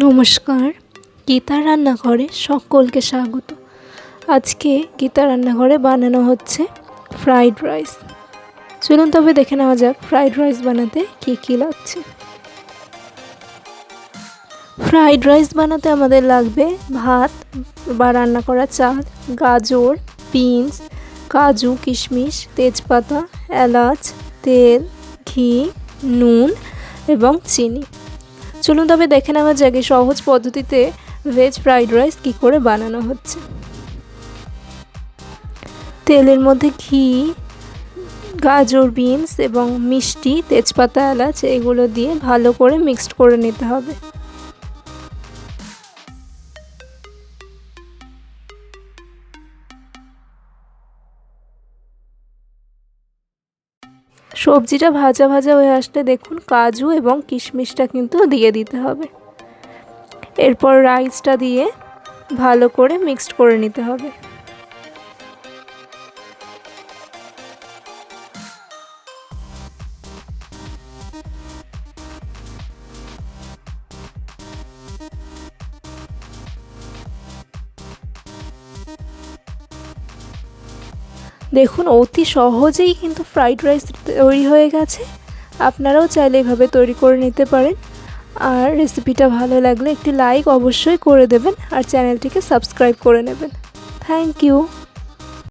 নমস্কার, গীতার রান্নাঘরে সকলকে স্বাগত। আজকে গীতার রান্নাঘরে বানানো হচ্ছে ফ্রাইড রাইস। চলুন তবে দেখে নেওয়া যাক ফ্রাইড রাইস বানাতে কী কী লাগছে। ফ্রাইড রাইস বানাতে আমাদের লাগবে ভাত বা রান্না করা চাল, গাজর, বিনস, কাজু, কিশমিশ, তেজপাতা, এলাচ, তেল, ঘি, নুন এবং চিনি। চলুন তবে দেখে নেওয়া যাক সহজ পদ্ধতিতে ভেজ ফ্রাইড রাইস কী করে বানানো হচ্ছে। তেলের মধ্যে ঘি, গাজর, বিনস এবং মিষ্টি, তেজপাতা, এলাচ এগুলো দিয়ে ভালো করে মিক্সড করে নিতে হবে। সবজিটা ভাজা ভাজা হয়ে আসলে দেখুন কাজু এবং কিশমিশটা কিন্তু দিয়ে দিতে হবে। এরপর রাইসটা দিয়ে ভালো করে মিক্সড করে নিতে হবে। দেখুন অতি সহজেই কিন্তু ফ্রাইড রাইস তৈরি হয়ে গেছে। আপনারাও চাইলে এভাবে তৈরি করে নিতে পারেন। আর রেসিপিটা ভালো লাগলে একটি লাইক অবশ্যই করে দেবেন আর চ্যানেলটিকে সাবস্ক্রাইব করে নেবেন। Thank you.